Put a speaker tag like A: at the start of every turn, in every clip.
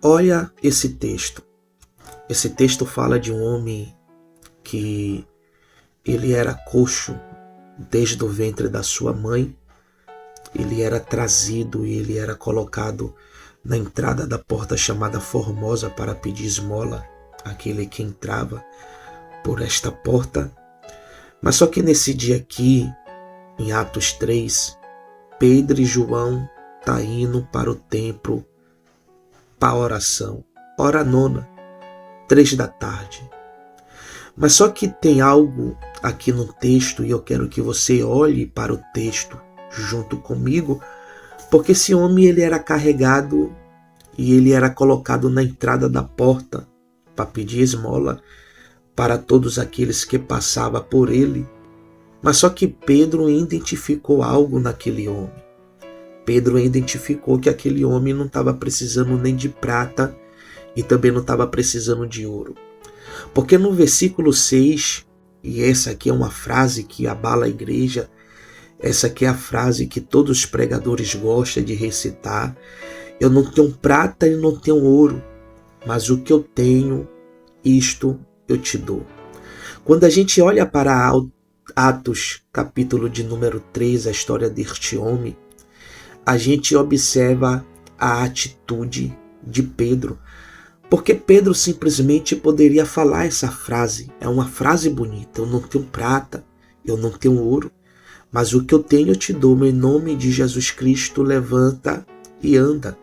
A: Olha esse texto. Esse texto fala de um homem que ele era coxo desde o ventre da sua mãe. Ele era trazido e ele era colocado na entrada da porta chamada Formosa para pedir esmola àquele que entrava por esta porta. Mas só que nesse dia aqui, em Atos 3, Pedro e João estão indo para o templo para a oração. Hora nona, 3 da tarde. Mas só que tem algo aqui no texto e eu quero que você olhe para o texto junto comigo, porque esse homem ele era carregado e ele era colocado na entrada da porta para pedir esmola para todos aqueles que passavam por ele. Mas só que Pedro identificou algo naquele homem. Pedro identificou que aquele homem não estava precisando nem de prata e também não estava precisando de ouro. Porque no versículo 6, e essa aqui é uma frase que abala a igreja, essa aqui é a frase que todos os pregadores gostam de recitar: eu não tenho prata e não tenho ouro, mas o que eu tenho, isto eu te dou. Quando a gente olha para Atos, capítulo de número 3, a história deste homem, a gente observa a atitude de Pedro. Porque Pedro simplesmente poderia falar essa frase. É uma frase bonita: eu não tenho prata, eu não tenho ouro, mas o que eu tenho eu te dou. Em nome de Jesus Cristo, levanta e anda.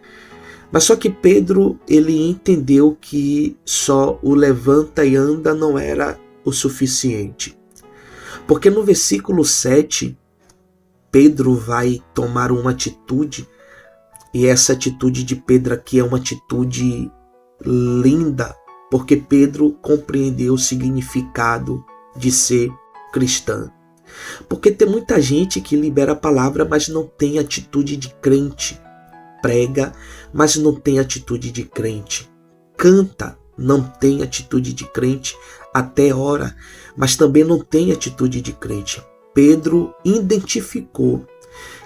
A: Mas só que Pedro, ele entendeu que só o levanta e anda não era o suficiente. Porque no versículo 7, Pedro vai tomar uma atitude, e essa atitude de Pedro aqui é uma atitude linda, porque Pedro compreendeu o significado de ser cristão. Porque tem muita gente que libera a palavra, mas não tem atitude de crente. Prega, mas não tem atitude de crente. Canta, não tem atitude de crente. Até ora, mas também não tem atitude de crente. Pedro identificou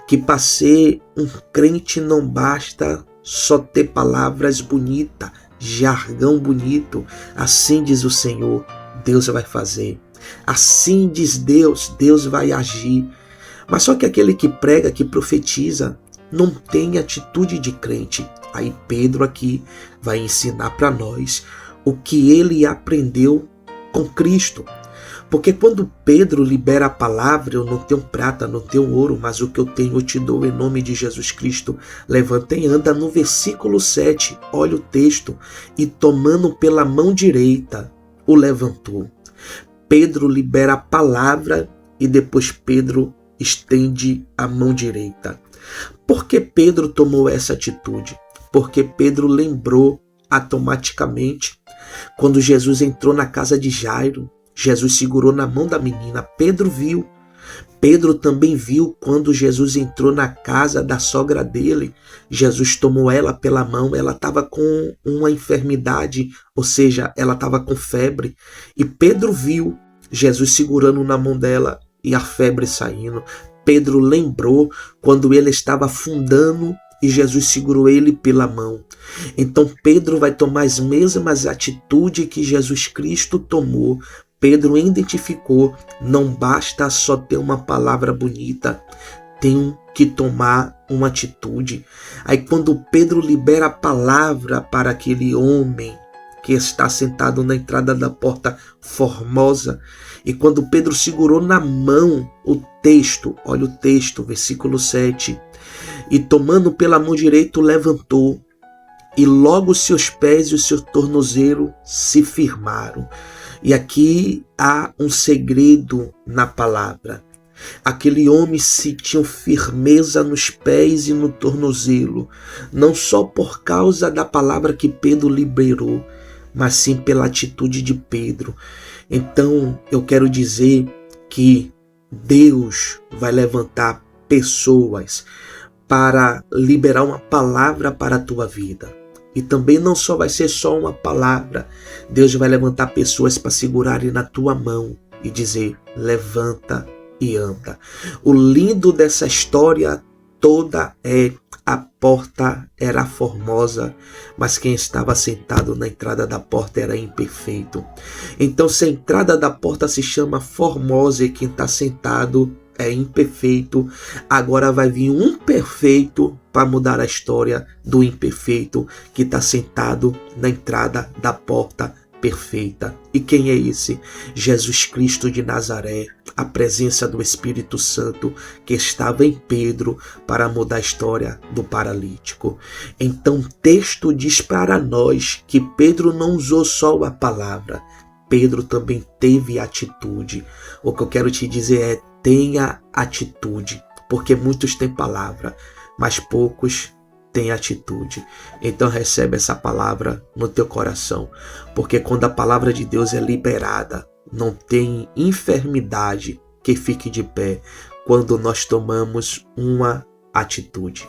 A: que para ser um crente não basta só ter palavras bonitas, jargão bonito. Assim diz o Senhor, Deus vai fazer. Assim diz Deus, Deus vai agir. Mas só que aquele que prega, que profetiza, não tem atitude de crente. Aí Pedro aqui vai ensinar para nós o que ele aprendeu com Cristo. Porque quando Pedro libera a palavra: eu não tenho prata, não tenho ouro, mas o que eu tenho eu te dou, em nome de Jesus Cristo, levanta e anda. No versículo 7, olha o texto: e tomando pela mão direita, o levantou. Pedro libera a palavra e depois Pedro estende a mão direita. Por que Pedro tomou essa atitude? Porque Pedro lembrou automaticamente quando Jesus entrou na casa de Jairo. Jesus segurou na mão da menina. Pedro viu. Pedro também viu quando Jesus entrou na casa da sogra dele. Jesus tomou ela pela mão. Ela estava com uma enfermidade, ou seja, ela estava com febre. E Pedro viu Jesus segurando na mão dela e a febre saindo. Pedro lembrou quando ele estava afundando e Jesus segurou ele pela mão. Então Pedro vai tomar as mesmas atitudes que Jesus Cristo tomou. Pedro identificou: não basta só ter uma palavra bonita, tenho que tomar uma atitude. Aí quando Pedro libera a palavra para aquele homem que está sentado na entrada da porta Formosa, e quando Pedro segurou na mão o texto, olha o texto, versículo 7, e tomando pela mão direita levantou, e logo os seus pés e o seu tornozelo se firmaram. E aqui há um segredo na palavra. Aquele homem sentiu firmeza nos pés e no tornozelo, não só por causa da palavra que Pedro liberou, mas sim pela atitude de Pedro. Então eu quero dizer que Deus vai levantar pessoas para liberar uma palavra para a tua vida. E também não só vai ser só uma palavra. Deus vai levantar pessoas para segurarem na tua mão e dizer: levanta e anda. O lindo dessa história toda a porta era formosa, mas quem estava sentado na entrada da porta era imperfeito. Então, se a entrada da porta se chama formosa e quem está sentado é imperfeito, agora vai vir um perfeito para mudar a história do imperfeito que está sentado na entrada da porta perfeita. E quem é esse? Jesus Cristo de Nazaré, a presença do Espírito Santo que estava em Pedro para mudar a história do paralítico. Então o texto diz para nós que Pedro não usou só a palavra, Pedro também teve atitude. O que eu quero te dizer é: tenha atitude, porque muitos têm palavra, mas poucos têm atitude. Então recebe essa palavra no teu coração, porque quando a palavra de Deus é liberada, não tem enfermidade que fique de pé quando nós tomamos uma atitude.